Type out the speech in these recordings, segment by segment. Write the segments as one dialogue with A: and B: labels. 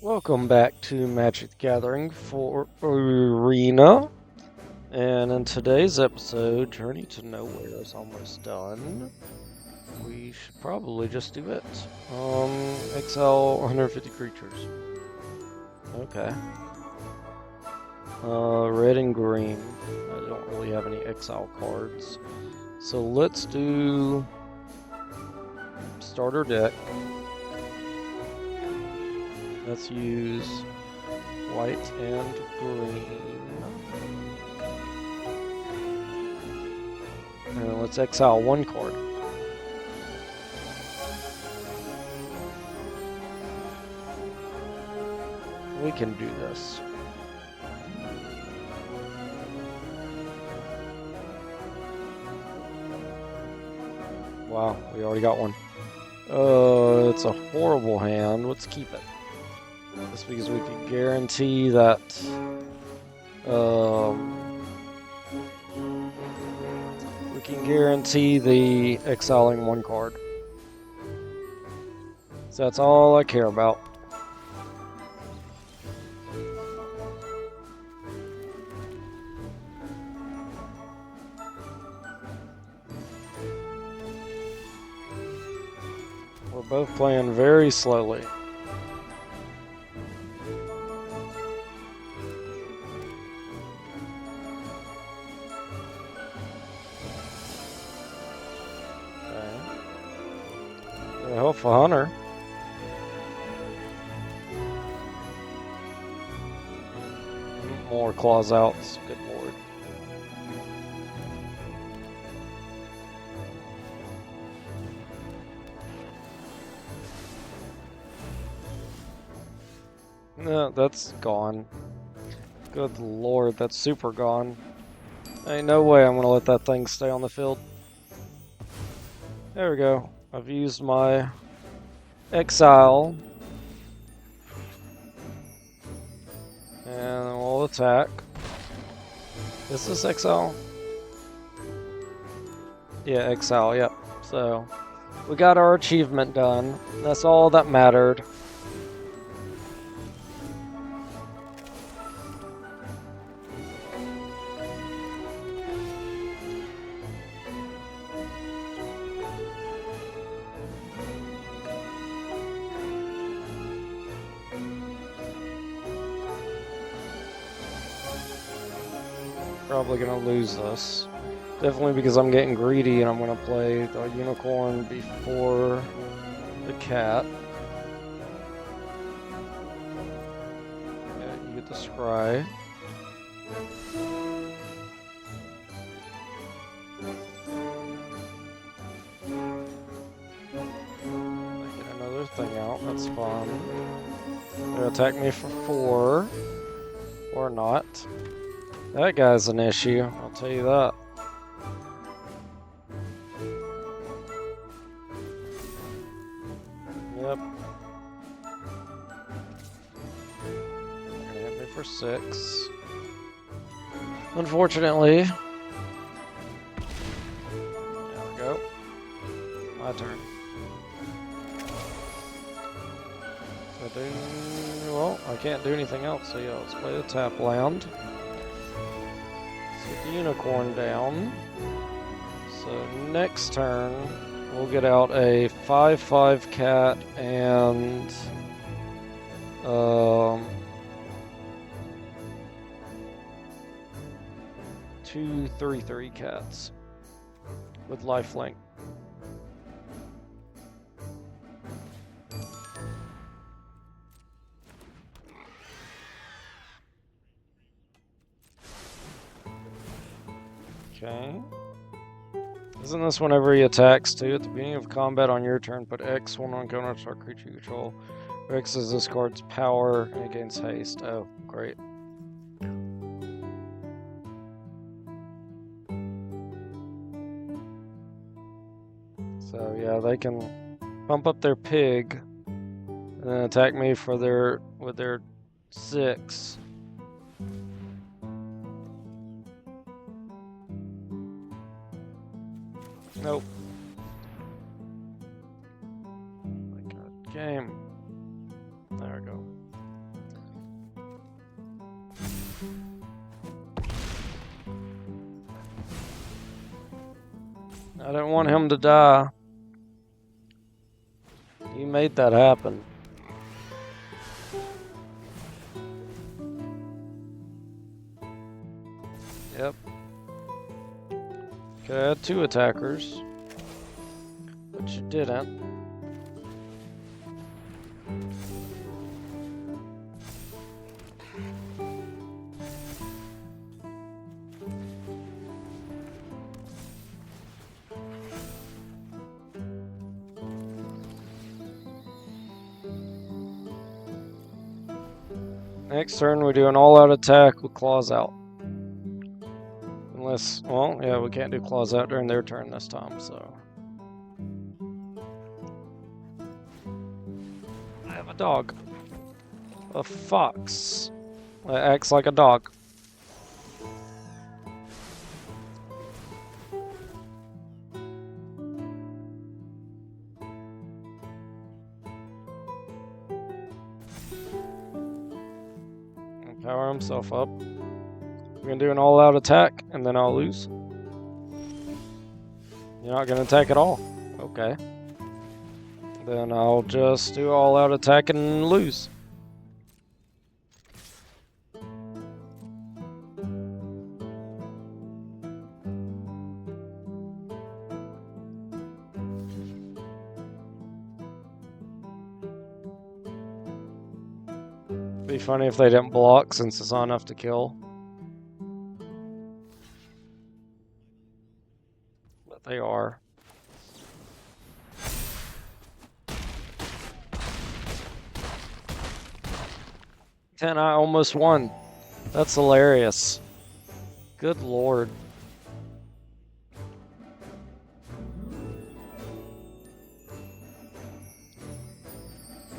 A: Welcome back to Magic the Gathering for Arena. And in today's episode, Journey to Nowhere is almost done. We should probably just do it. Exile 150 creatures. Okay. Red and green. I don't really have any exile cards. So let's do starter deck. Let's use white and green. And let's exile one card. We can do this. Wow, we already got one. It's a horrible hand. Let's keep it. Just because we can guarantee that we can guarantee the exiling one card. So that's all I care about. We're both playing very slowly. Helpful Hunter. More claws outs. Good lord. No, that's gone. Good lord, that's super gone. Ain't no way I'm gonna let that thing stay on the field. There we go. I've used my exile. And we'll attack. Is this exile? Yeah, exile, yep. So, we got our achievement done. That's all that mattered. Probably gonna lose this. Definitely because I'm getting greedy and I'm gonna play the unicorn before the cat. Yeah, you get the scry. I get another thing out, that's fun. They'll attack me for 4. Or not. That guy's an issue, I'll tell you that. Yep. They're gonna hit me for 6. Unfortunately. There we go. My turn. Well, I can't do anything else, so yeah, let's play the tap land. Let's get the unicorn down. So next turn, we'll get out a 5/5 cat and 2 3/3 cats with lifelink. Okay. Isn't this whenever he attacks too? At the beginning of combat on your turn, put X1 on counter creature you control. X is this card's power and it gains haste. Oh, great. So yeah, they can pump up their pig and then attack me for with their 6. Nope. My god, game. There we go. I didn't want him to die. He made that happen. Yep. Could have had 2 attackers, but you didn't. Next turn, we do an all-out attack with claws out. Unless, well, yeah, we can't do claws out during their turn this time, so. I have a dog. A fox. That acts like a dog. Power himself up. We're gonna do an all-out attack, and then I'll lose. You're not gonna attack at all. Okay. Then I'll just do all-out attack and lose. Be funny if they didn't block since it's not enough to kill. But they are. And I almost won. That's hilarious. Good lord.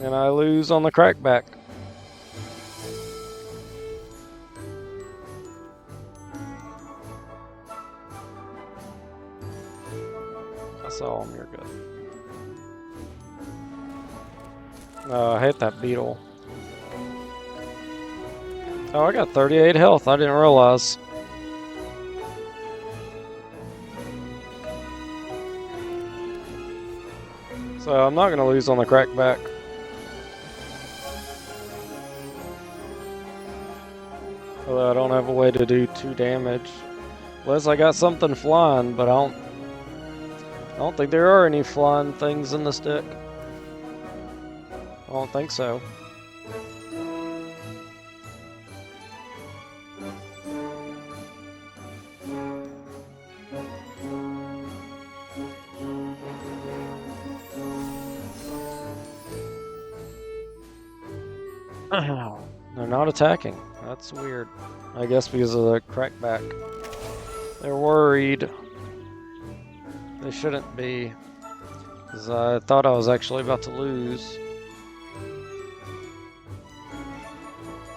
A: And I lose on the crackback. So you're good. I hate that beetle. Oh, I got 38 health. I didn't realize. So I'm not going to lose on the crackback. Although I don't have a way to do 2 damage. Unless I got something flying, but I don't think there are any flying things in this deck. I don't think so. They're not attacking. That's weird. I guess because of the crackback. They're worried. They shouldn't be, because I thought I was actually about to lose.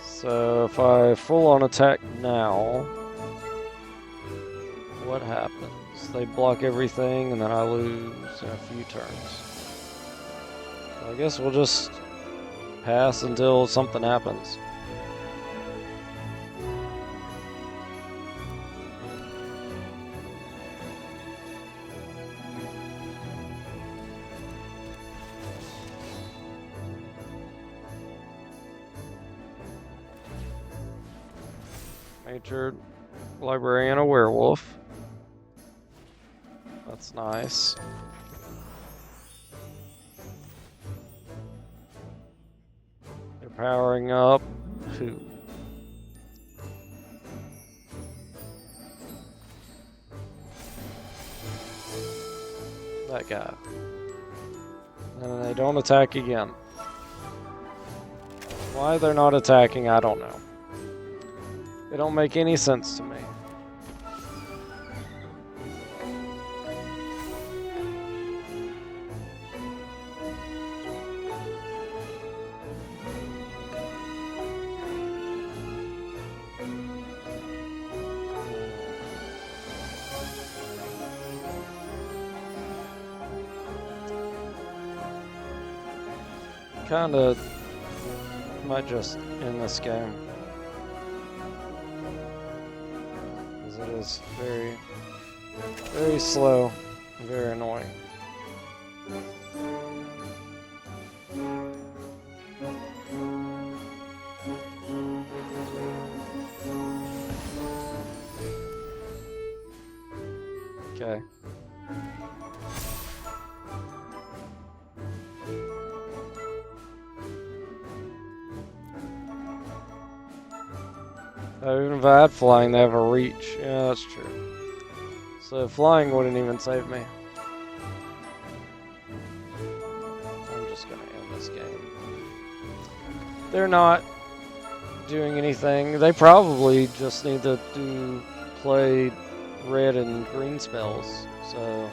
A: So if I full-on attack now, what happens? They block everything and then I lose in a few turns. So I guess we'll just pass until something happens. Natured librarian, a werewolf. That's nice. They're powering up. Who? That guy. And they don't attack again. Why they're not attacking, I don't know. They don't make any sense to me. Kinda might just end this game. Because it is very, very slow. Very annoying. Okay. Even if I had flying, they have a reach. Yeah, that's true. So flying wouldn't even save me. I'm just gonna end this game. They're not doing anything. They probably just need to play red and green spells. So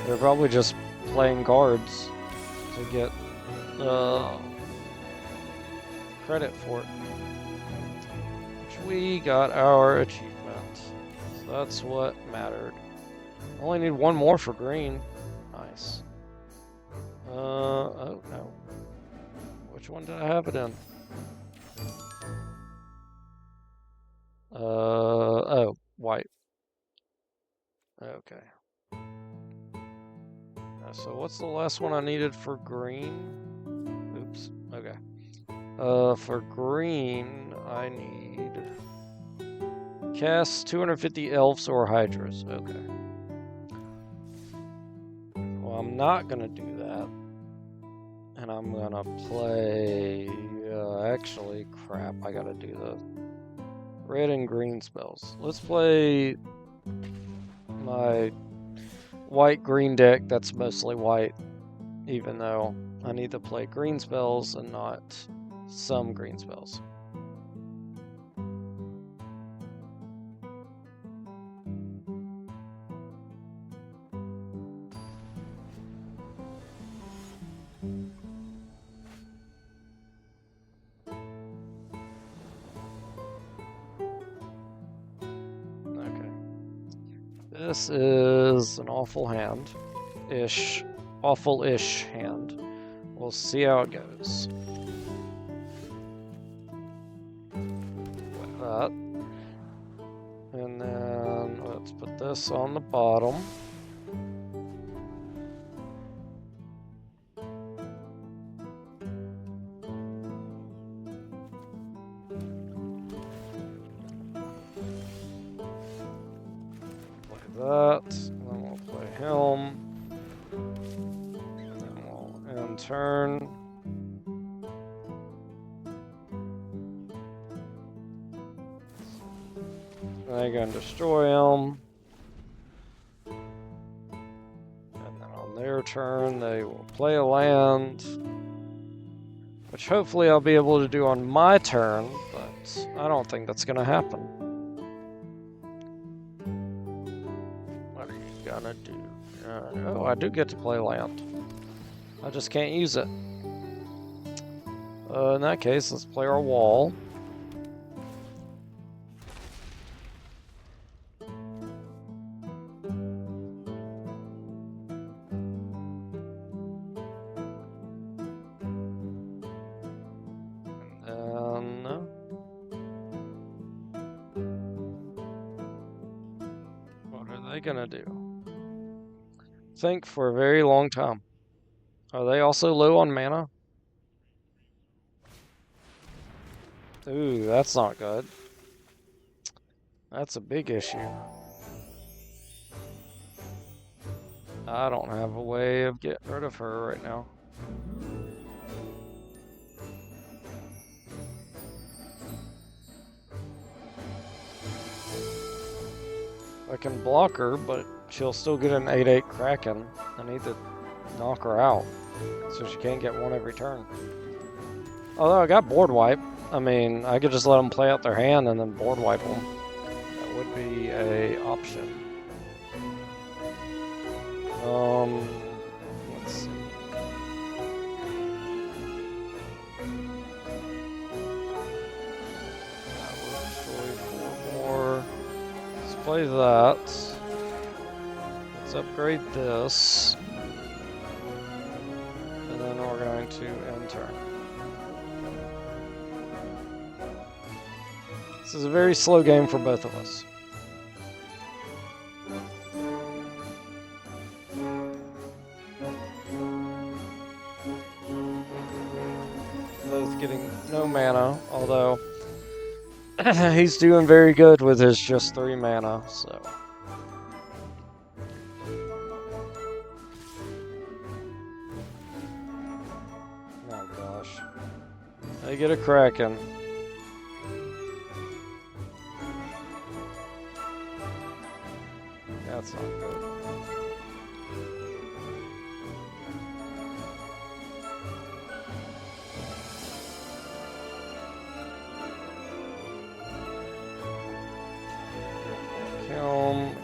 A: they're probably just playing cards to get credit for it. Which we got our achievement. So that's what mattered. Only need one more for green. Nice. Oh no. Which one did I have it in? Oh, white. Okay. So what's the last one I needed for green? Oops. Okay. For green, I need cast 250 elves or hydras. Okay. Well, I'm not gonna do that, and I'm gonna play. Actually, crap. I gotta do the red and green spells. Let's play my white-green deck that's mostly white, even though I need to play green spells and not some green spells. Okay. This is an awful hand-ish. Awful-ish hand. We'll see how it goes. Like that. And then let's put this on the bottom. Play that. And then we'll play him. And then we'll end turn. They're going to destroy him. And then on their turn, they will play a land. Which hopefully I'll be able to do on my turn, but I don't think that's going to happen. What are you going to do? Oh, I do get to play land. I just can't use it. In that case, let's play our wall. Gonna do? Think for a very long time. Are they also low on mana? Ooh, that's not good. That's a big issue. I don't have a way of getting rid of her right now. I can block her, but she'll still get an 8/8 Kraken. I need to knock her out, so she can't get one every turn. Although I got board wipe. I mean, I could just let them play out their hand and then board wipe them. That would be a option. Let's see. That will destroy 4 more. Let's play that. Let's upgrade this. And then we're going to end turn. This is a very slow game for both of us. with getting no mana, although he's doing very good with his just 3 mana, so. Oh gosh. They get a Kraken. That's not good.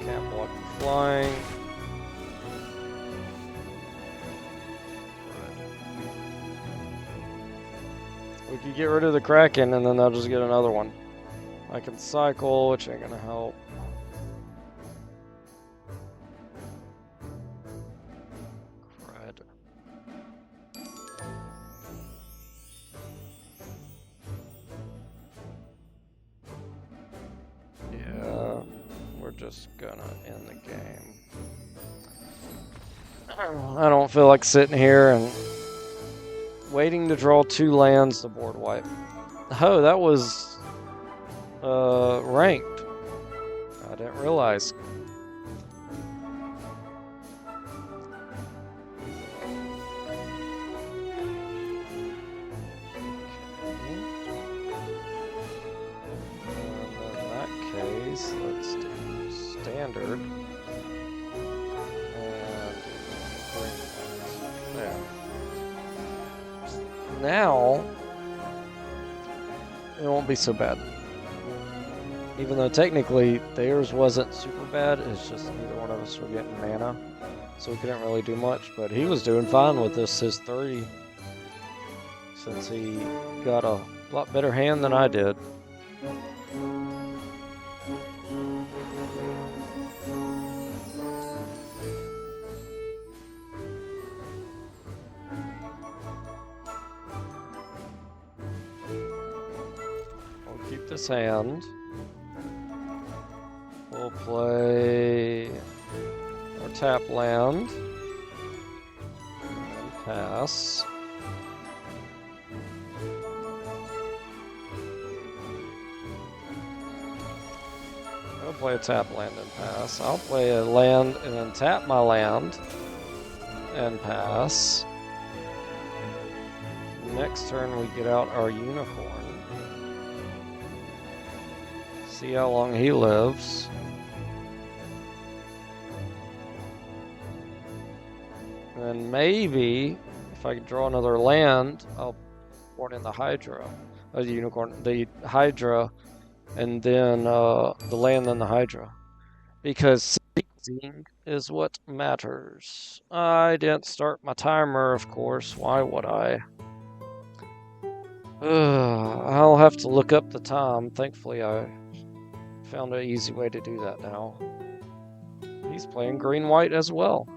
A: Can't block the flying. We could get rid of the Kraken and then they'll just get another one. I can cycle, which ain't gonna help. Crud. Yeah, we're just gonna end the game. I don't feel like sitting here and waiting to draw 2 lands to board wipe. Oh, that was ranked. I didn't realize. In that case, let's do standard. And there. Now, it won't be so bad. Even though technically theirs wasn't super bad, it's just neither one of us were getting mana, so we couldn't really do much. But he was doing fine with this, his 3, since he got a lot better hand than I did. We'll keep this hand. We'll play our tap land and pass. I'll play a tap land and pass. I'll play a land and then tap my land and pass. Next turn we get out our unicorn. See how long he lives. And maybe, if I can draw another land, I'll board in the Hydra. The unicorn, the Hydra, and then the land, then the Hydra. Because sequencing is what matters. I didn't start my timer, of course. Why would I? I'll have to look up the time. Thankfully, I found an easy way to do that now. He's playing green-white as well.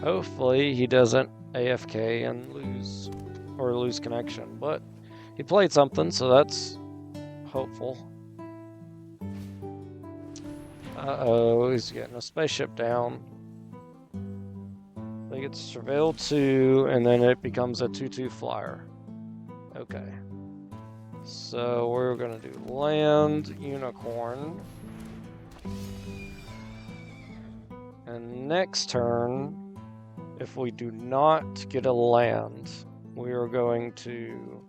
A: Hopefully he doesn't AFK and lose connection, but he played something, so that's hopeful. Uh-oh, he's getting a spaceship down. I think it's Surveil 2, and then it becomes a 2/2 flyer. Okay. So we're gonna do land, unicorn. And next turn, if we do not get a land, we are going to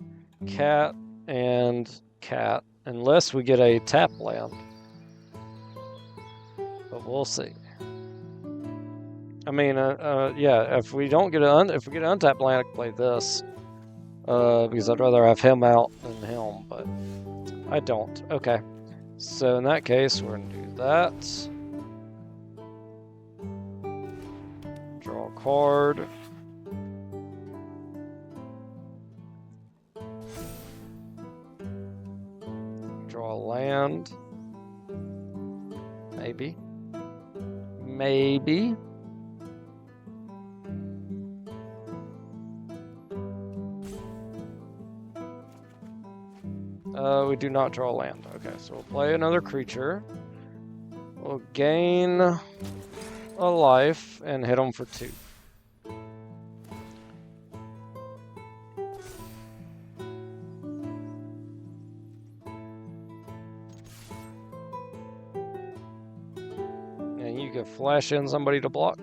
A: cat and cat, unless we get a tap land. But we'll see. I mean, yeah, if we don't get if we get an untapped land, I can play this. Because I'd rather have him out than him, but I don't. Okay. So in that case, we're gonna do that. Draw a card. Draw a land. Maybe. Maybe. We do not draw land. Okay, so we'll play another creature. We'll gain a life and hit him for 2. could flash in somebody to block.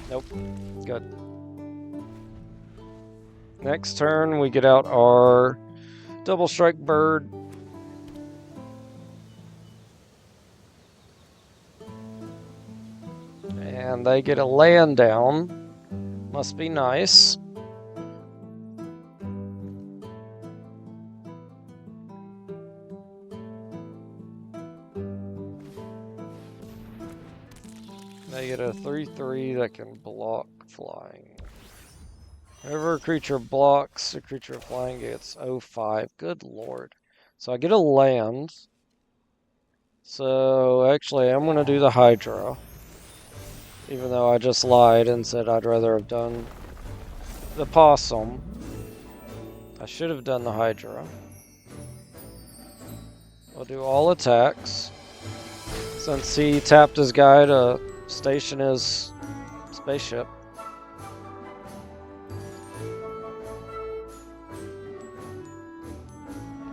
A: Nope. Good. Next turn, we get out our double strike bird. And they get a land down. Must be nice. They get a 3/3 that can block flying. Whenever a creature blocks, a creature flying gets 0/5. Good lord. So I get a land. So actually, I'm going to do the Hydra. Even though I just lied and said I'd rather have done the Possum. I should have done the Hydra. I'll do all attacks. Since he tapped his guy to station his spaceship.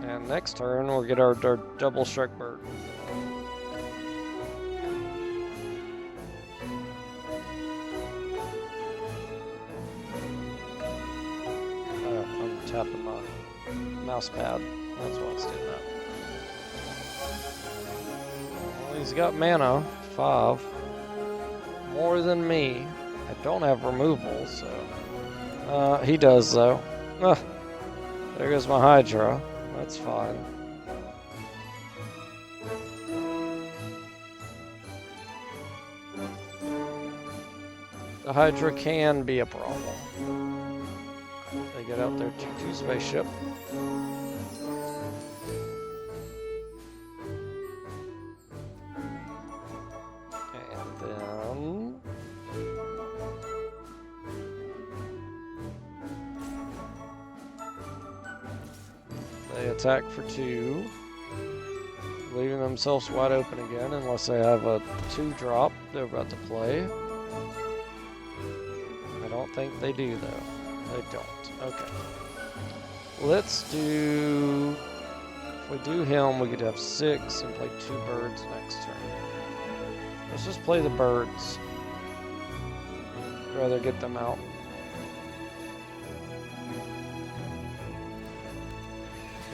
A: And next turn, we'll get our double strike bird. I'm tapping my mouse pad. That's why it's doing that. Well, he's got mana, 5. More than me. I don't have removal, so... he does, though. There goes my Hydra. That's fine. The Hydra can be a problem. They get out their 2/2 spaceship. And then... they attack for 2, leaving themselves wide open again unless they have a 2-drop they're about to play. I don't think they do, though. They don't. Okay. Let's do... if we do him, we could have 6 and play 2 birds next turn. Let's just play the birds. I'd rather get them out.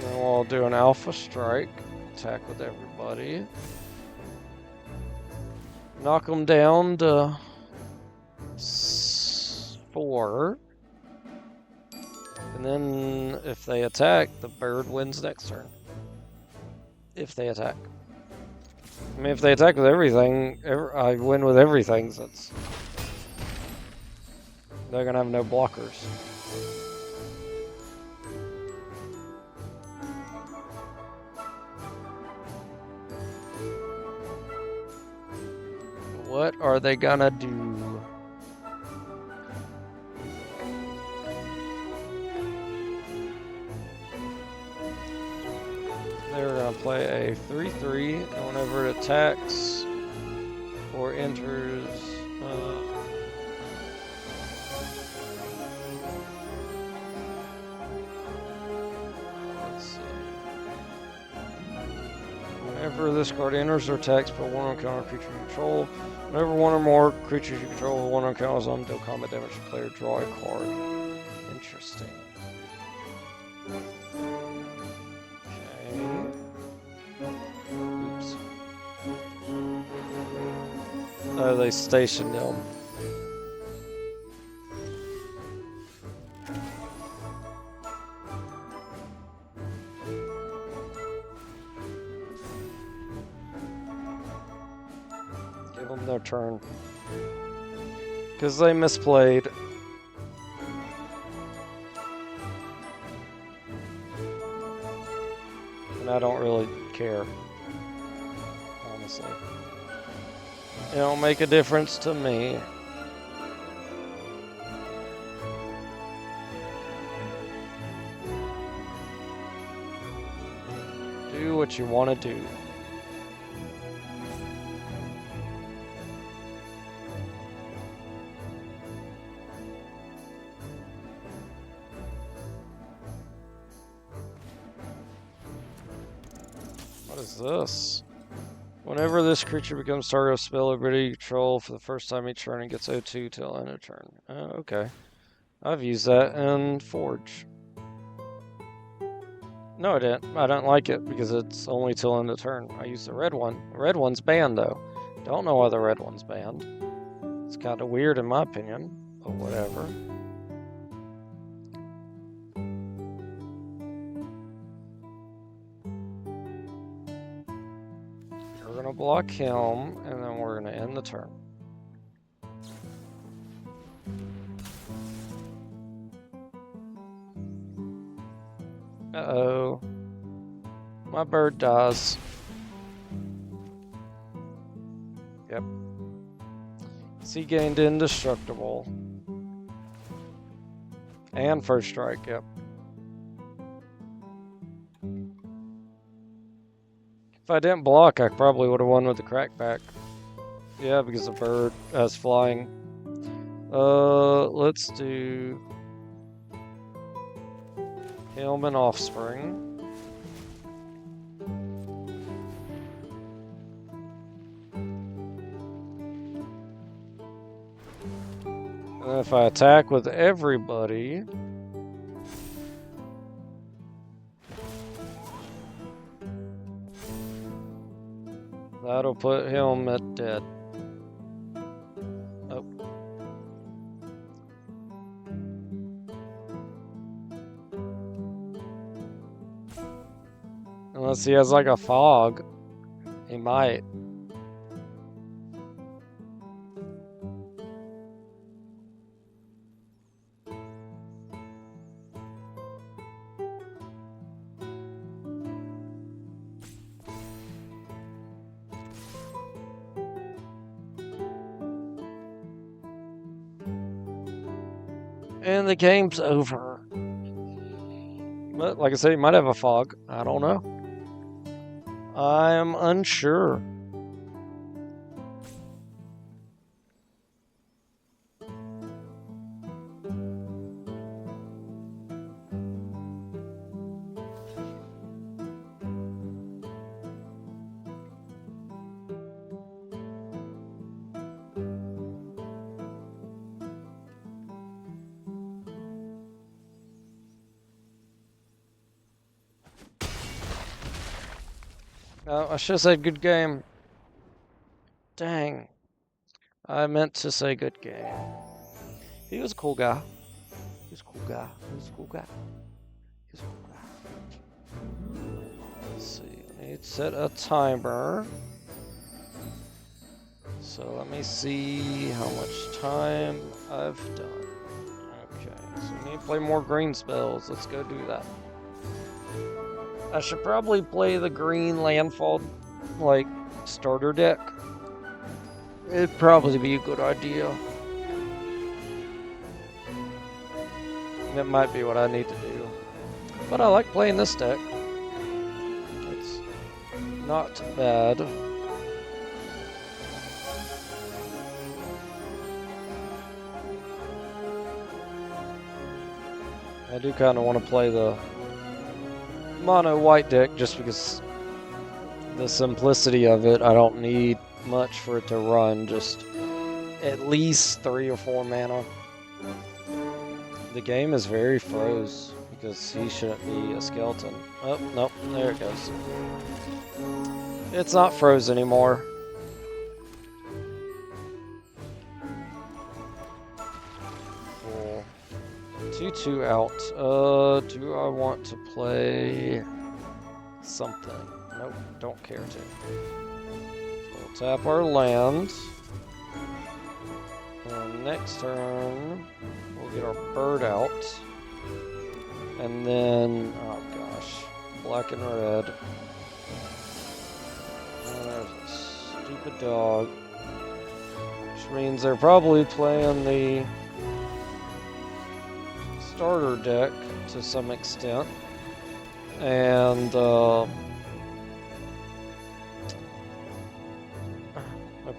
A: Then we'll do an alpha strike. Attack with everybody. Knock them down to 4. And then if they attack, the bird wins next turn. If they attack. I mean, if they attack with everything, I win with everything, since they're going to have no blockers. What are they gonna do? They're gonna play a 3/3, and whenever it attacks or enters, let's see. Whenever this card enters or attacks, put 1 on counter creature you control. Whenever 1 or more creatures you control with 1 on counters on, deal combat damage to player, draw a card. Interesting. Okay. Oops. Oh, they stationed him. Give them their turn. Because they misplayed. And I don't really care. Honestly. It don't make a difference to me. Do what you want to do. What is this? Whenever this creature becomes target of spell ability control for the first time each turn, it gets O2 till end of turn. Okay. I've used that in Forge. No, I didn't. I don't like it because it's only till end of turn. I used the red one. The red one's banned, though. Don't know why the red one's banned. It's kind of weird in my opinion, but whatever. We're going to block him, and then we're going to end the turn. Uh-oh. My bird dies. Yep. He gained indestructible. And first strike, yep. If I didn't block, I probably would have won with the crackback. Yeah, because the bird has flying. Let's do Helm and Offspring. And if I attack with everybody, that'll put him at dead. Oh. Unless he has like a fog, he might. And the game's over. But like I said, he might have a fog. I don't know. I'm unsure. I should have said good game. Dang. I meant to say good game. He was a cool guy. He was a cool guy. He was a cool guy. He was a cool guy. Let's see. I need to set a timer. So let me see how much time I've done. Okay. So we need to play more green spells. Let's go do that. I should probably play the green landfall, like, starter deck. It'd probably be a good idea. That might be what I need to do. But I like playing this deck. It's not bad. I do kind of want to play the mono white deck just because the simplicity of it. I don't need much for it to run, just at least 3 or 4 mana. The game is very froze because he shouldn't be a skeleton. Oh, nope, there it goes. It's not froze anymore. Cool. 2-2 out. Do I want to play something? Nope, don't care to. So we'll tap our land. And next turn, we'll get our bird out. And then, oh gosh, black and red. And there's a stupid dog. Which means they're probably playing the starter deck to some extent. And they're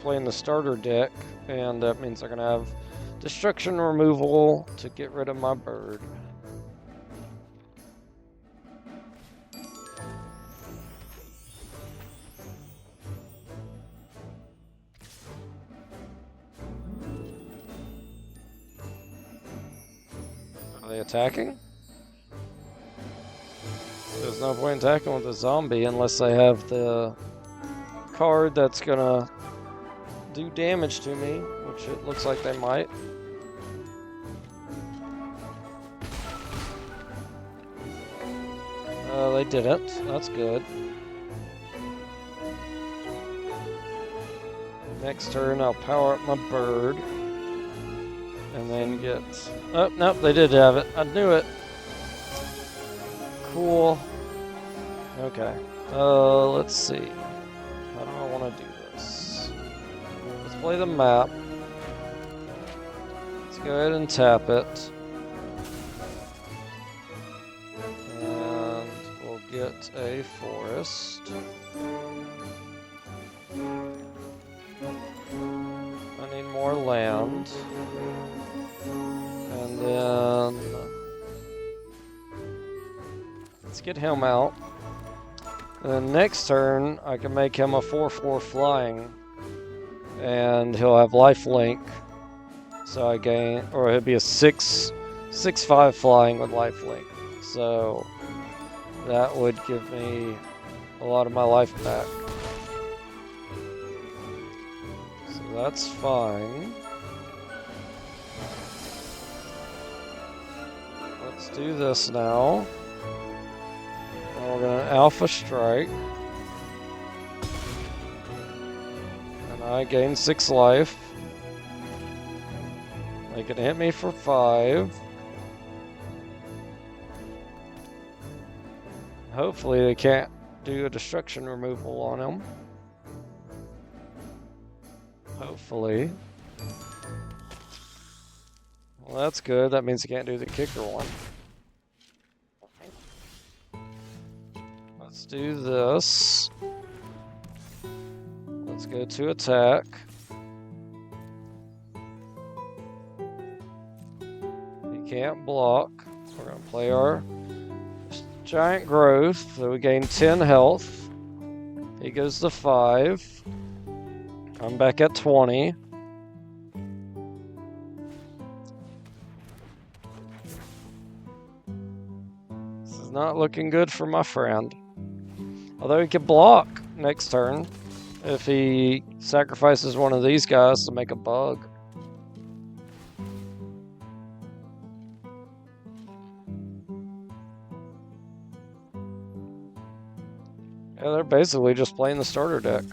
A: playing the starter deck, and that means they're going to have destruction removal to get rid of my bird. they attacking? There's no point attacking with a zombie unless they have the card that's gonna do damage to me, which it looks like they might. They didn't. That's good. Next turn, I'll power up my bird. And then get... Oh, nope, they did have it. I knew it. Cool. Okay. Let's see. How do I want to do this? Let's play the map. Let's go ahead and tap it. And we'll get a forest. I need more land. And then let's get him out. And then next turn, I can make him a 4/4 flying, and he'll have lifelink. So I gain, or it'd be a 6/5 flying with lifelink. So that would give me a lot of my life back. So that's fine. Let's do this now. And we're going to Alpha Strike. And I gain 6 life. They can hit me for 5. Hopefully they can't do a destruction removal on him. Hopefully. Well, that's good. That means he can't do the kicker one. Let's do this. Let's go to attack. He can't block. We're going to play our giant growth. So we gain 10 health. He goes to 5. I'm back at 20. This is not looking good for my friend. Although he can block next turn if he sacrifices one of these guys to make a bug. Yeah, they're basically just playing the starter deck.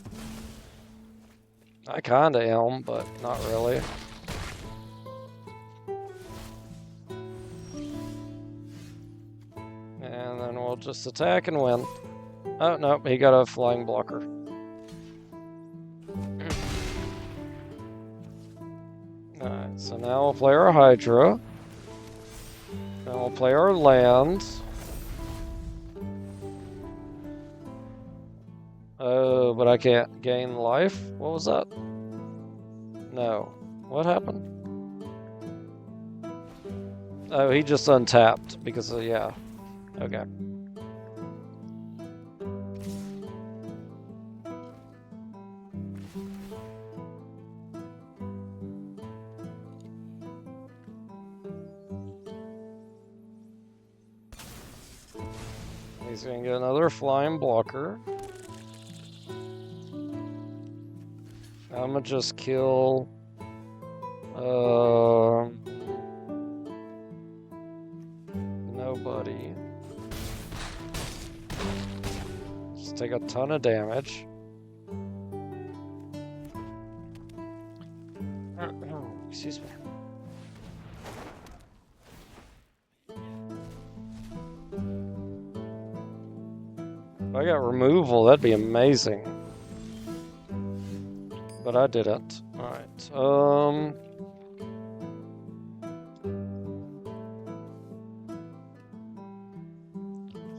A: I kinda am, but not really. And then we'll just attack and win. Oh, nope, he got a flying blocker. Alright, so now we'll play our Hydra. Then we'll play our land. Oh, but I can't gain life? What was that? No. What happened? Oh, he just untapped because of, yeah. Okay. He's gonna get another flying blocker. I'm gonna just kill nobody. Just take a ton of damage. Excuse me. If I got removal, that'd be amazing. But I didn't. Alright,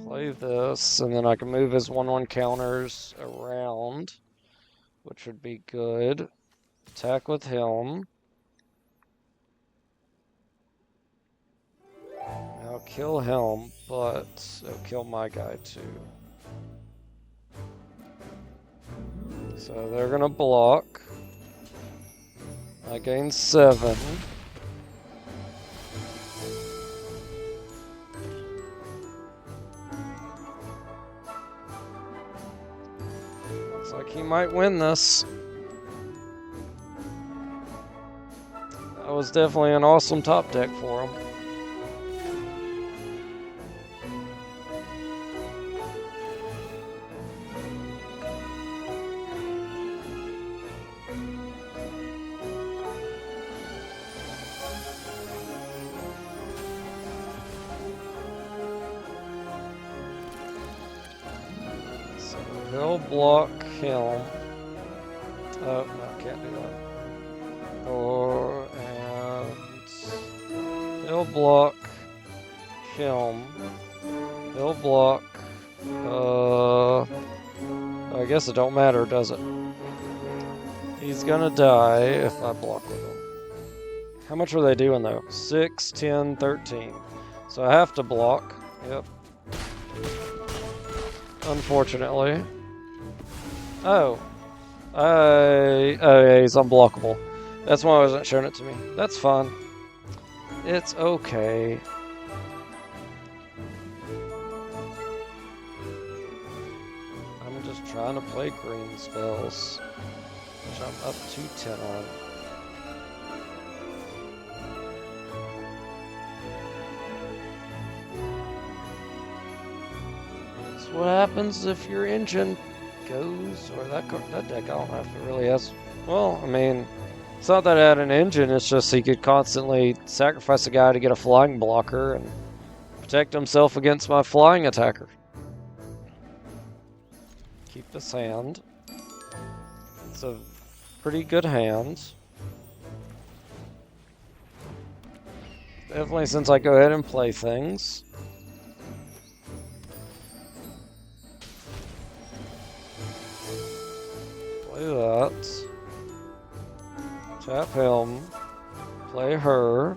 A: play this, and then I can move his 1/1 counters around, which would be good. Attack with him. I'll kill him, but it'll kill my guy too. So they're gonna block. I gain 7. Looks like he might win this. That was definitely an awesome top deck for him. So he'll block him. Oh, no, can't do that. And he'll block him. He'll block. I guess it don't matter, does it? He's gonna die if I block with him. How much are they doing though? 6, 10, 13. So I have to block. Yep. Unfortunately. Oh. Yeah, he's unblockable. That's why I wasn't showing it to me. That's fine. It's okay. I'm just trying to play green spells, which I'm up to 10 on. That's what happens if your engine goes, or that deck I don't know if it really has. Well, I mean, it's not that it had an engine, it's just he could constantly sacrifice a guy to get a flying blocker and protect himself against my flying attacker. Keep this hand. It's a pretty good hand. Definitely since I go ahead and play things. Play that. Tap him. Play her.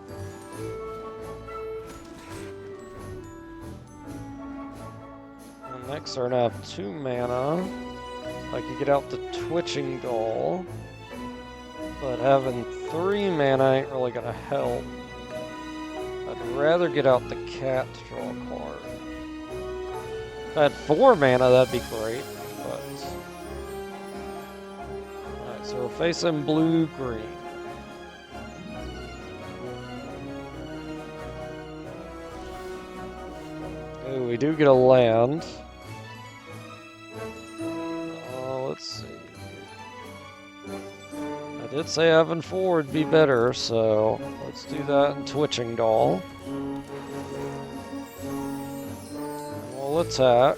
A: And next turn I have 2 mana. I could get out the Twitching Doll. But having 3 mana ain't really gonna help. I'd rather get out the cat to draw a card. If I had 4 mana, that'd be great. But alright, so we're facing blue-green. Ooh, we do get a land. Let's see. I did say having 4 would be better, so let's do that in Twitching Doll. And we'll attack.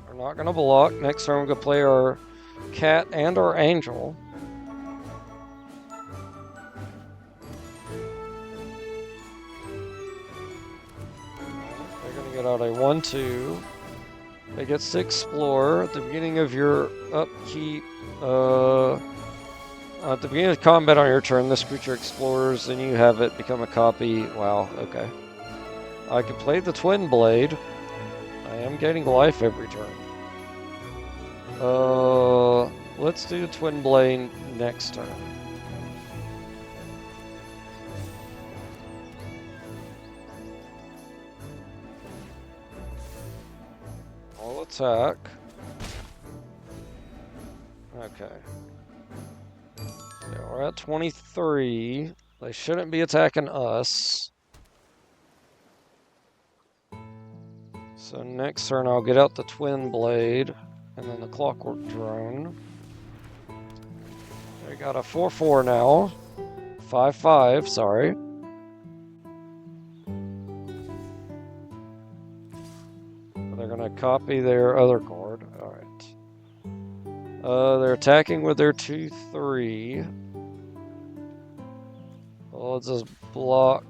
A: We're not going to block. Next turn we're going to play our cat and our angel. Get out a 1/2. It gets to explore at the beginning of your upkeep. At the beginning of combat on your turn, this creature explores, and you have it become a copy. Wow, okay. I can play the Twin Blade. I am gaining life every turn. Let's do Twin Blade next turn. Attack. Okay. Yeah, we're at 23. They shouldn't be attacking us. So next turn I'll get out the Twin Blade and then the Clockwork Drone. We got a 4/4 now. 5/5, sorry. They're gonna copy their other card. Alright. They're attacking with their 2/3. Well, let's just block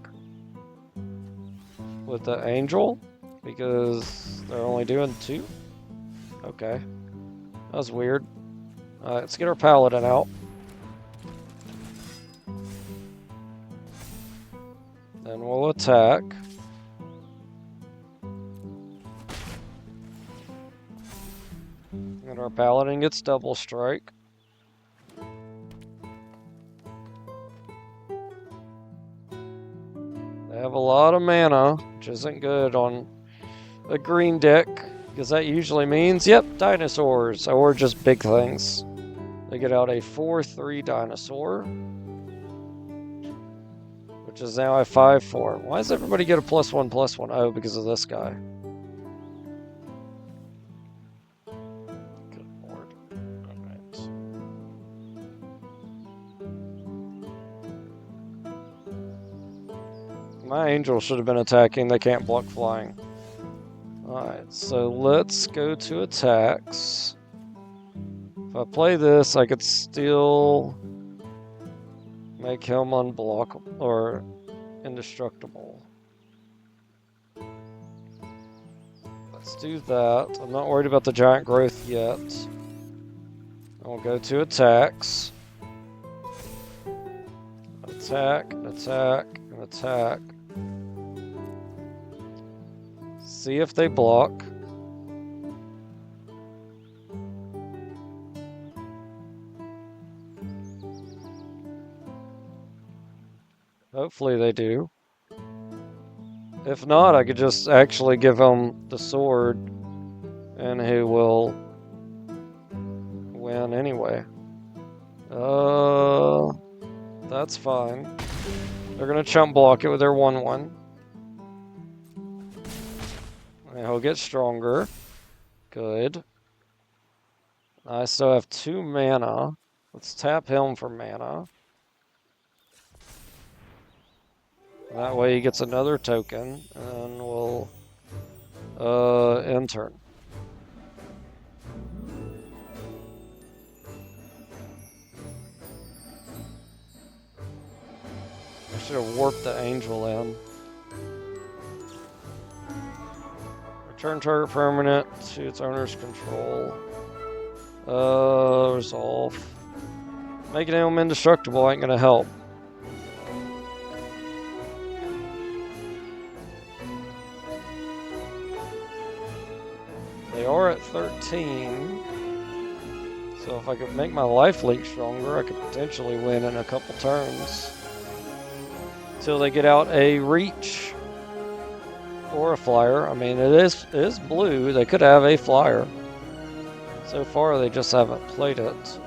A: with the angel because they're only doing 2. Okay. That was weird. Alright, let's get our paladin out. Then we'll attack. And our paladin gets double strike. They have a lot of mana, which isn't good on a green deck, because that usually means, yep, dinosaurs, or just big things. They get out a 4/3 dinosaur, which is now a 5/4. Why does everybody get a +1/+1? Oh, because of this guy. Good lord. Alright. My angel should have been attacking. They can't block flying. Alright, so let's go to attacks. If I play this, I could still make him unblockable or indestructible. Let's do that. I'm not worried about the giant growth yet. I'll go to attacks. Attack, attack, and attack. See if they block. Hopefully they do. If not, I could just actually give him the sword and he will win anyway. That's fine. They're gonna chump block it with their 1/1. And he'll get stronger. Good. I still have 2 mana. Let's tap him for mana. That way he gets another token, and we'll end turn. I should have warped the angel in. Return target permanent to its owner's control. Resolve. Making him indestructible ain't gonna help. They are at 13, so if I could make my life leak stronger, I could potentially win in a couple turns. Until they get out a reach or a flyer. I mean, it is blue. They could have a flyer. So far, they just haven't played it.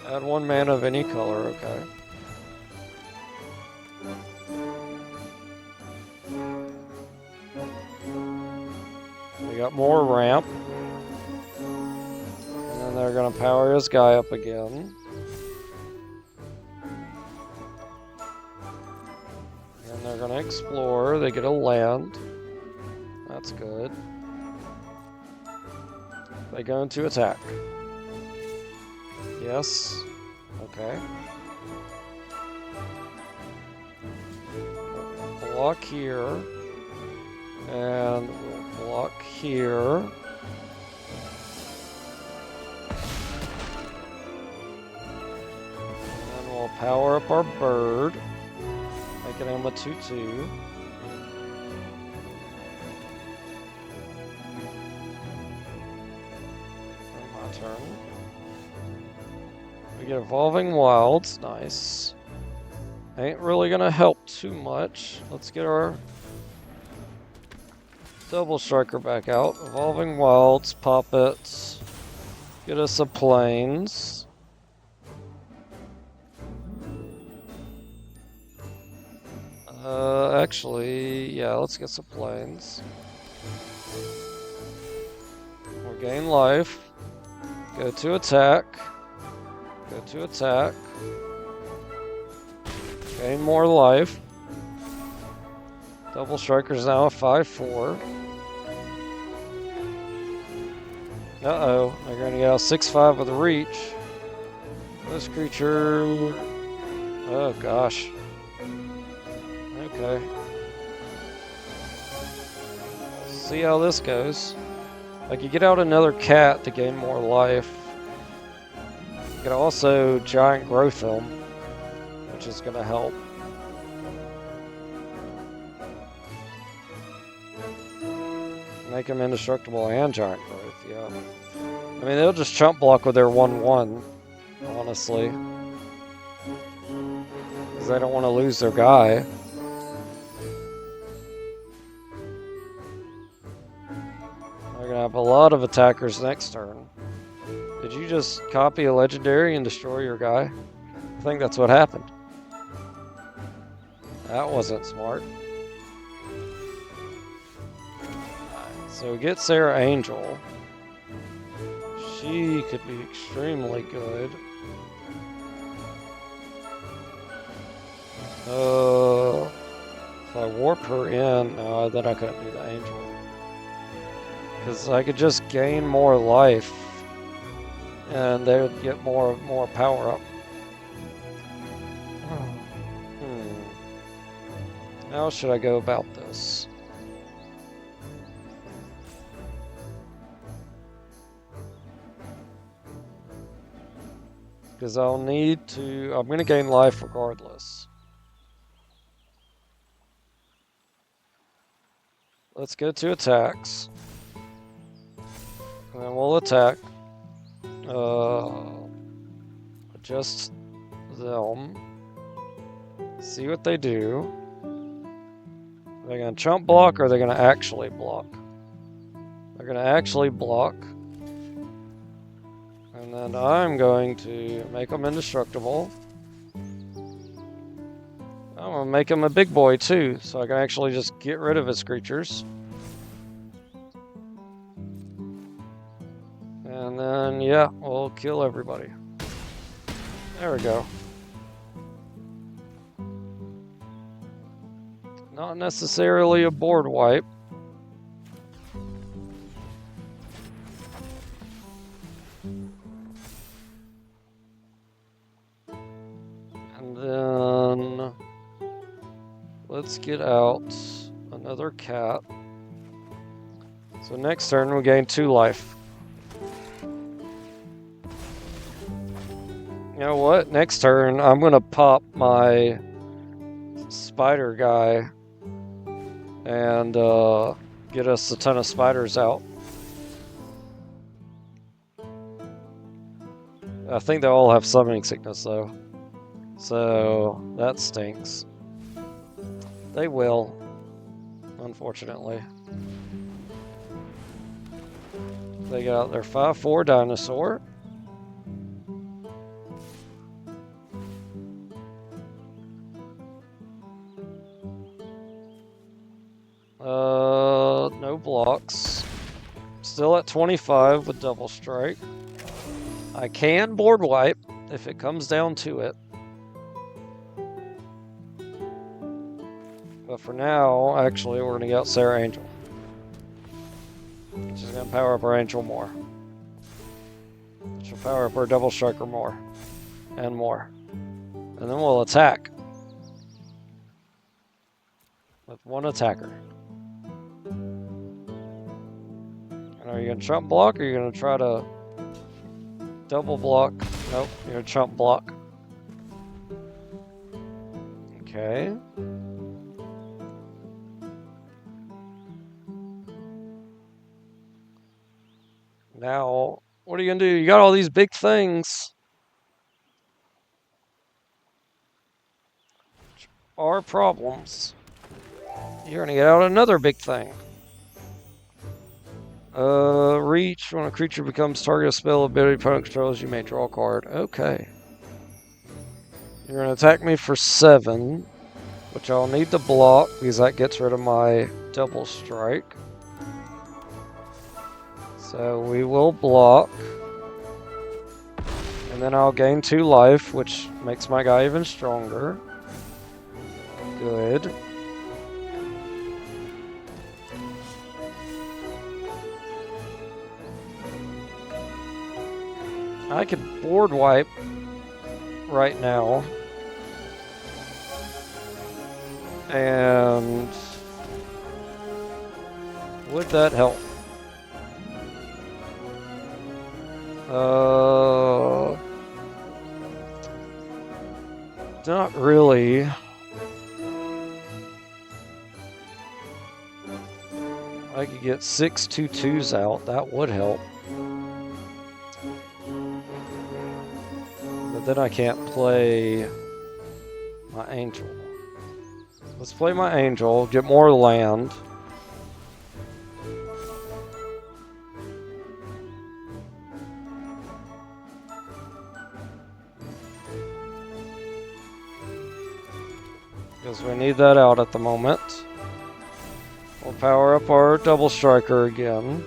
A: Add 1 mana of any color, okay. We got more ramp. And then they're going to power his guy up again. And they're going to explore. They get a land. That's good. They go into attack. Yes. Okay. Block here. And we'll block here. And then we'll power up our bird. Making him a 2/2. My turn. We get Evolving Wilds. Nice. Ain't really gonna help too much. Let's get our Double Striker back out. Evolving Wilds, pop it. Get us a Plains. Actually, yeah, let's get some Plains. We'll gain life. Go to attack. Go to attack. Gain more life. Double Striker's now a 5/4. Uh-oh, they're gonna get out 6/5 with a reach. This creature... Oh gosh. Okay. See how this goes. I could get out another cat to gain more life. You could also giant growth him, which is gonna help. Make him indestructible and giant growth, yeah. I mean, they'll just chump block with their 1/1, honestly. Because they don't want to lose their guy. up a lot of attackers next turn. Did you just copy a legendary and destroy your guy? I think that's what happened. That wasn't smart. So we get Sarah Angel. She could be extremely good. If I warp her in, no, then I couldn't do the Angel. Because I could just gain more life, and they would get more power up. How should I go about this? Because I'll need to... I'm going to gain life regardless. Let's go to attacks. And then we'll attack. Just them. See what they do. Are they going to chump block or are they going to actually block? They're going to actually block. And then I'm going to make them indestructible. I'm going to make him a big boy too, so I can actually just get rid of his creatures. And then, yeah, we'll kill everybody. There we go. Not necessarily a board wipe. And then let's get out another cat. So next turn we gain 2 life. You know what? Next turn I'm gonna pop my spider guy and get us a ton of spiders out. I think they all have summoning sickness though, so that stinks. They will, unfortunately. They got their 5/4 dinosaur. No blocks. Still at 25 with double strike. I can board wipe if it comes down to it. But for now, actually, we're going to get out Sarah Angel. She's going to power up our Angel more. She'll power up our double striker more. And more. And then we'll attack. With 1 attacker. And are you going to chump block or are you going to try to double block? Nope, you're going to chump block. Okay. Now, what are you going to do? You got all these big things. Which are problems. You're going to get out another big thing. Reach. When a creature becomes target of spell ability opponent controls, you may draw a card. Okay. You're going to attack me for 7, which I'll need to block because that gets rid of my double strike. So we will block. And then I'll gain 2 life, which makes my guy even stronger. Good. I could board wipe right now. And would that help? Not really. I could get 6 2/2s out. That would help. But then I can't play my Angel. Let's play my Angel, get more land. because we need that out at the moment. We'll power up our double striker again.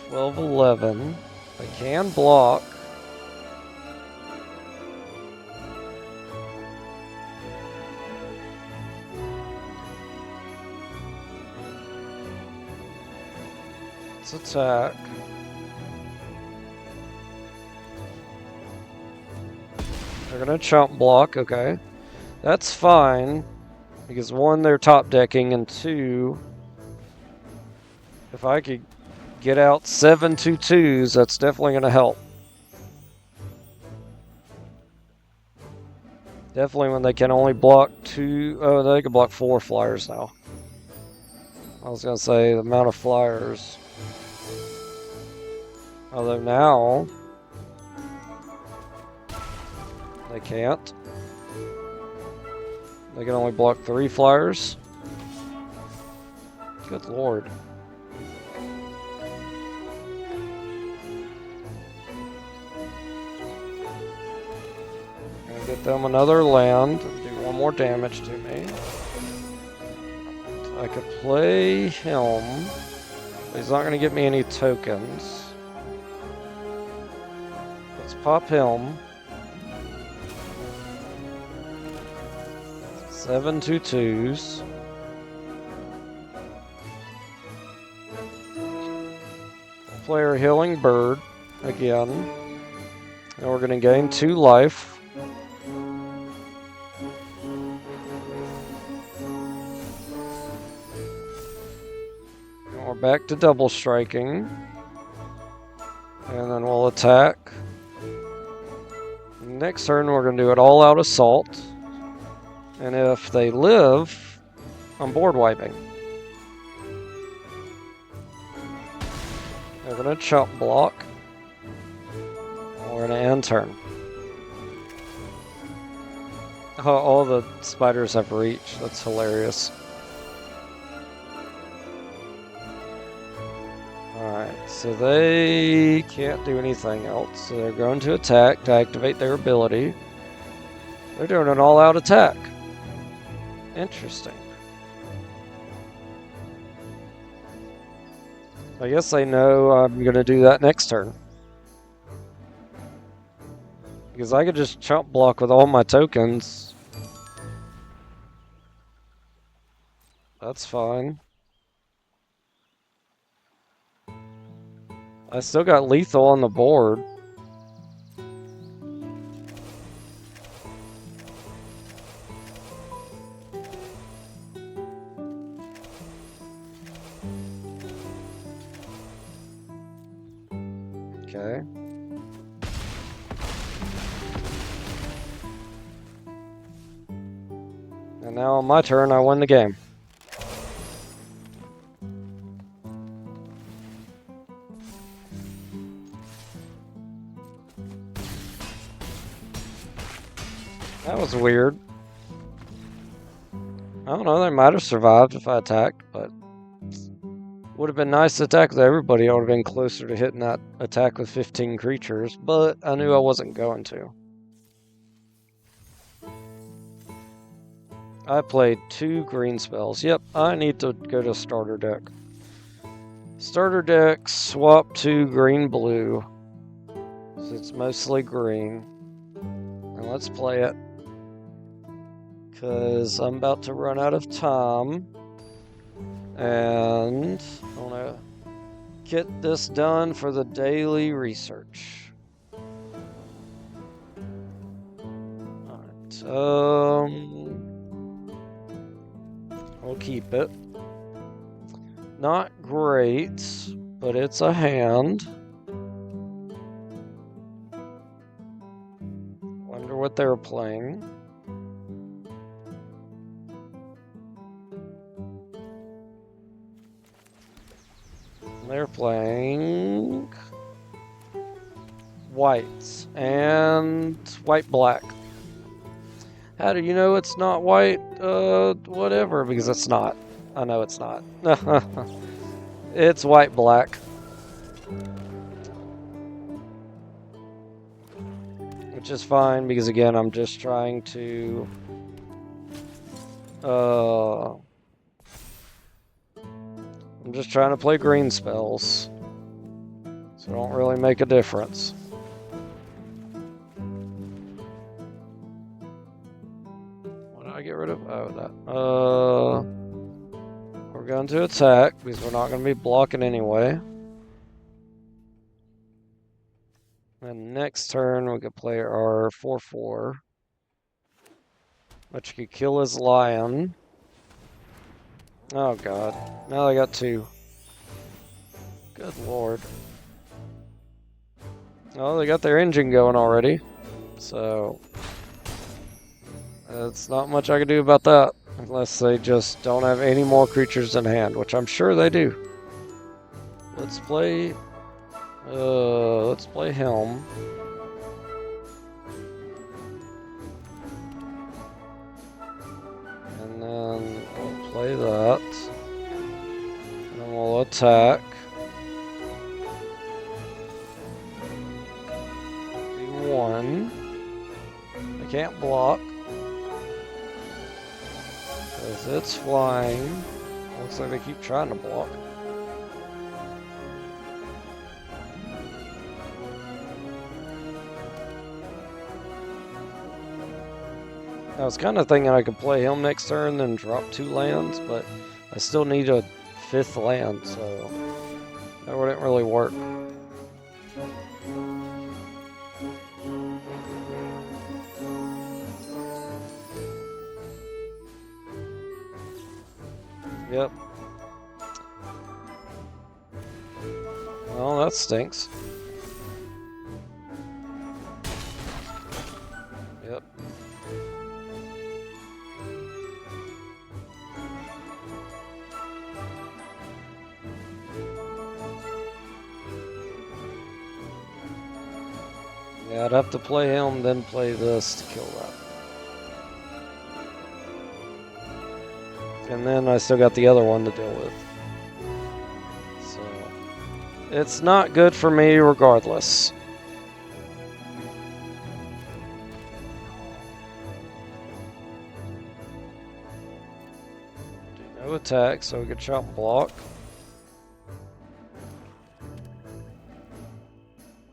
A: 12-11. They can block. Let's attack. They're gonna chump block, okay. That's fine, because one, they're top decking, and two, if I could get out 7 2/2s, that's definitely gonna help. Definitely when they can only block 2, oh, they can block 4 flyers now. I was gonna say the amount of flyers. Although now, they can't. They can only block 3 flyers. Good lord. Gonna get them another land, do 1 more damage to me. I could play him. He's not gonna give me any tokens. Let's pop him. 7 2/2s. Player Healing Bird again. And we're going to gain 2 life. And we're back to double striking. And then we'll attack. Next turn we're going to do it all out assault. And if they live, I'm board wiping. They're going to chump block. We're going to end turn. Oh, all the spiders have reach. That's hilarious. Alright, so they can't do anything else. So they're going to attack to activate their ability. They're doing an all-out attack. Interesting. I guess they know I'm going to do that next turn. Because I could just chump block with all my tokens. That's fine. I still got lethal on the board. Okay. And now on my turn, I win the game. That was weird. I don't know, they might have survived if I attacked, but would have been nice to attack with everybody. I would have been closer to hitting that attack with 15 creatures, but I knew I wasn't going to. I played 2 green spells. Yep, I need to go to starter deck. Starter deck, swap to green-blue. So it's mostly green. And let's play it. Because I'm about to run out of time. And I want to get this done for the daily research. Alright, we'll keep it. Not great, but it's a hand. Wonder what they're playing. They're playing whites and white-black. How do you know it's not white? Whatever, because it's not. I know it's not. It's white-black. which is fine because again, I'm just trying to play green spells, so it don't really make a difference. What did I get rid of? Oh, that. We're going to attack because we're not going to be blocking anyway. And next turn we could play our 4/4, which could kill his lion. Oh god, now they got 2. Good lord. Oh, they got their engine going already, so it's not much I can do about that unless they just don't have any more creatures in hand, which I'm sure they do. Let's play Helm. And then we'll play that. And then we'll attack. D1. I can't block. Because it's flying. Looks like they keep trying to block. I was kind of thinking I could play him next turn, then drop 2 lands, but I still need a 5th land, so that wouldn't really work. Yep. Well, that stinks. Yep. Yeah, I'd have to play him, then play this to kill that. And then I still got the other one to deal with. So, it's not good for me regardless. Do no attack, so we could chop block.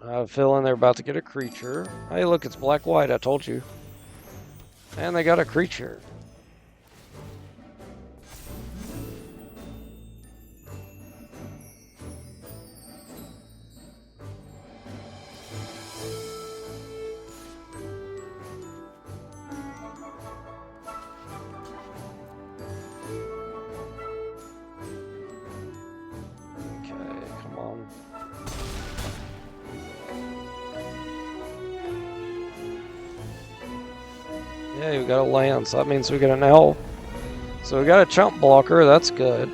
A: I have a feeling they're about to get a creature. Hey, look, it's black-white, I told you. And they got a creature. Yeah, we got a land, so that means we get an elf. So we got a chump blocker, that's good.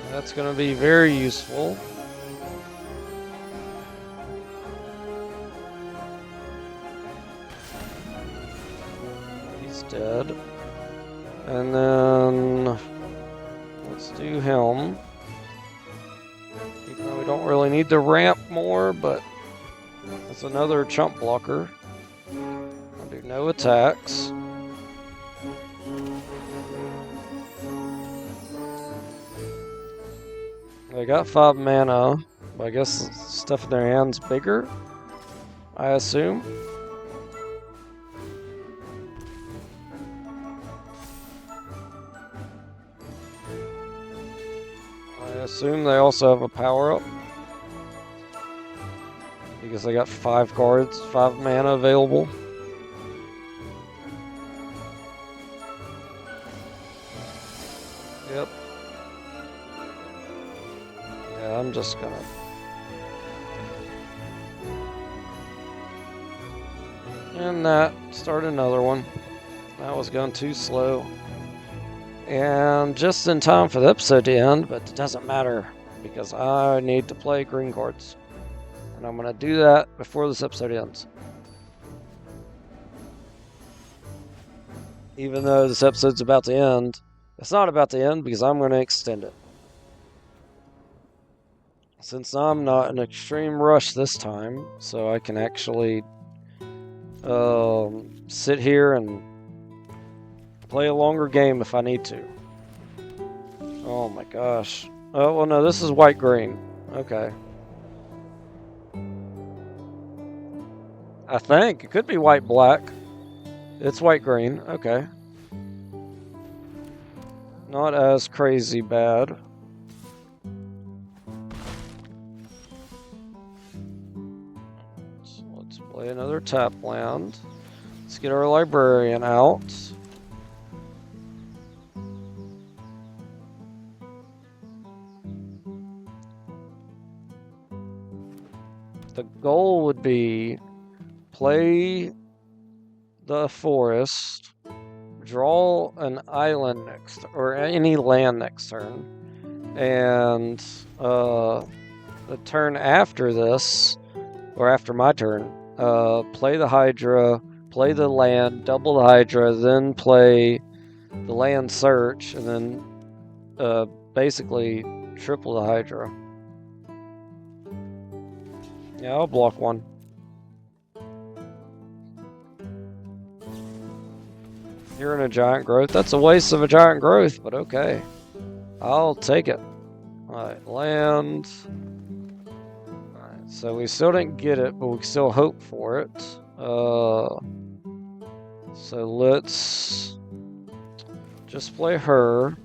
A: That's going to be very useful. He's dead. And then let's do Helm. Even though we don't really need to ramp more, but that's another chump blocker. I'll do no attacks. They got 5 mana, but I guess stuff in their hand's bigger, I assume. I assume they also have a power-up, because they got 5 cards, 5 mana available. Yep. Yeah, I'm just gonna... And that, start another one. That was going too slow. And just in time for the episode to end, but it doesn't matter, because I need to play green cards. And I'm going to do that before this episode ends. Even though this episode's about to end, it's not about to end because I'm going to extend it. Since I'm not in an extreme rush this time, so I can actually sit here and play a longer game if I need to. Oh my gosh. Oh, well, no, this is white-green. Okay. I think. It could be white-black. It's white-green. Okay. Not as crazy bad. So let's play another tap land. Let's get our librarian out. The goal would be play the forest, draw an island next, or any land next turn, and the turn after this, or after my turn, play the Hydra, play the land, double the Hydra, then play the land search, and then basically triple the Hydra. Yeah, I'll block one. You're in a giant growth. That's a waste of a giant growth, but okay. I'll take it. Alright, land. Alright, so we still didn't get it, but we still hope for it. So let's just play her.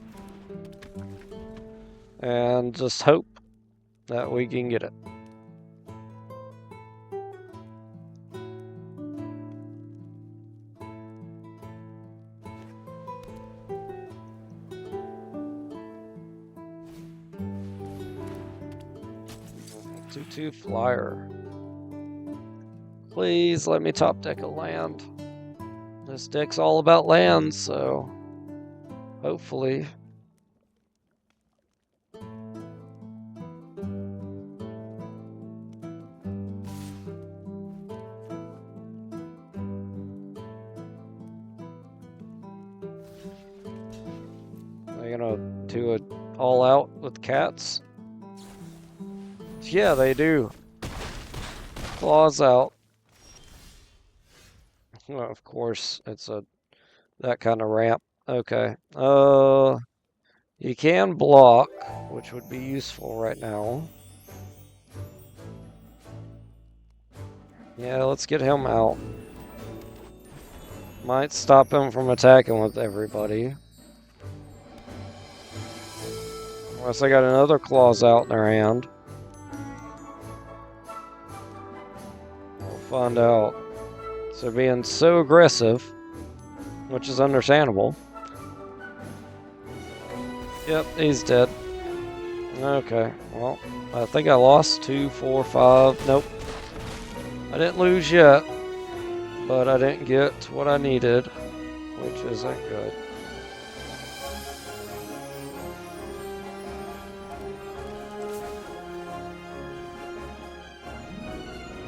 A: And just hope that we can get it. Two flyer. Please let me top deck a land. This deck's all about lands, so hopefully. They're gonna do it all out with cats. Yeah, they do. Claws out. Well, of course, it's that kind of ramp. Okay. You can block, which would be useful right now. Yeah, let's get him out. Might stop him from attacking with everybody. Unless they got another claws out in their hand. Find out. So being so aggressive, which is understandable. Yep, he's dead. Okay, well, I think I lost 2, 4, 5. Nope. I didn't lose yet, but I didn't get what I needed, which isn't good.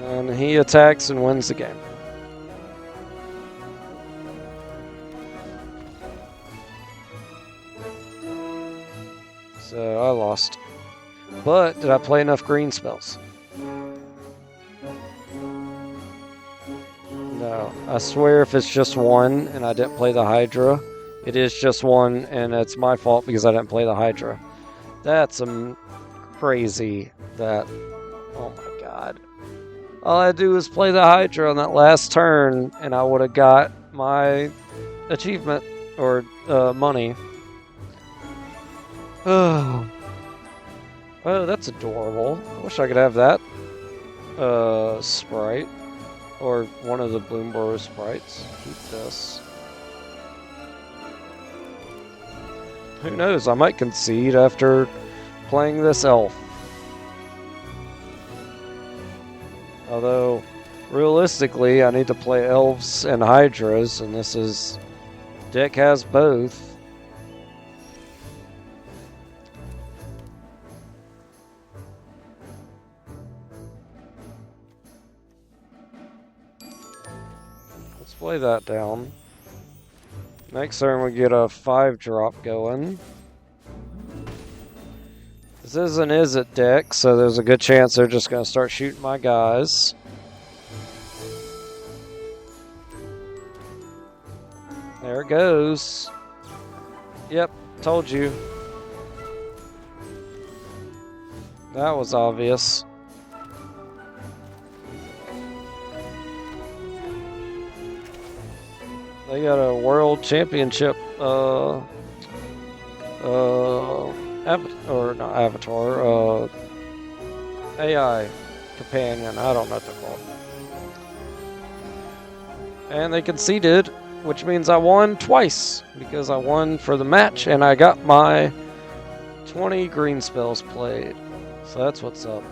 A: And he attacks and wins the game. So I lost. But did I play enough green spells? No. I swear if it's just one and I didn't play the Hydra, it is just one and it's my fault because I didn't play the Hydra. That's crazy that... Oh my god. All I do is play the Hydra on that last turn, and I would have got my achievement, or money. Oh, that's adorable. I wish I could have that sprite, or one of the Bloomborough sprites. Keep this. Who knows, I might concede after playing this elf. Although, realistically, I need to play elves and hydras, and deck has both. Let's play that down. Next turn we get a 5-drop going. This is an Is-It deck, so there's a good chance they're just going to start shooting my guys. There it goes. Yep, told you. That was obvious. They got a world championship AI companion. I don't know what they're called. And they conceded, which means I won twice because I won for the match and I got my 20 green spells played. So that's what's up.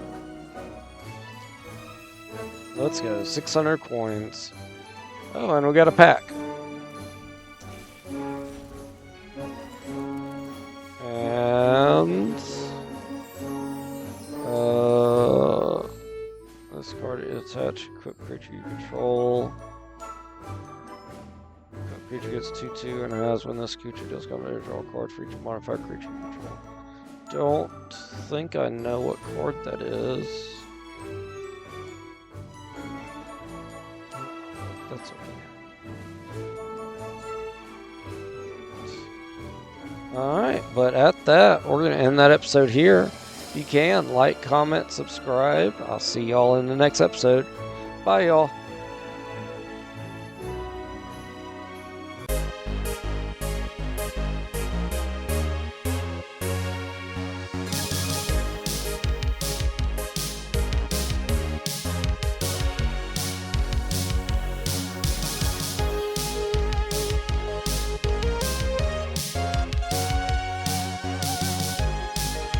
A: Let's go. 600 coins. Oh, and we got a pack. And this card is attached. Equip creature you control. Equip creature gets 2/2 and has when this creature does combat, draw a card for each modified creature you control. Don't think I know what card that is. That's okay. Alright, but at that, we're going to end that episode here. If you can, like, comment, subscribe. I'll see y'all in the next episode. Bye, y'all.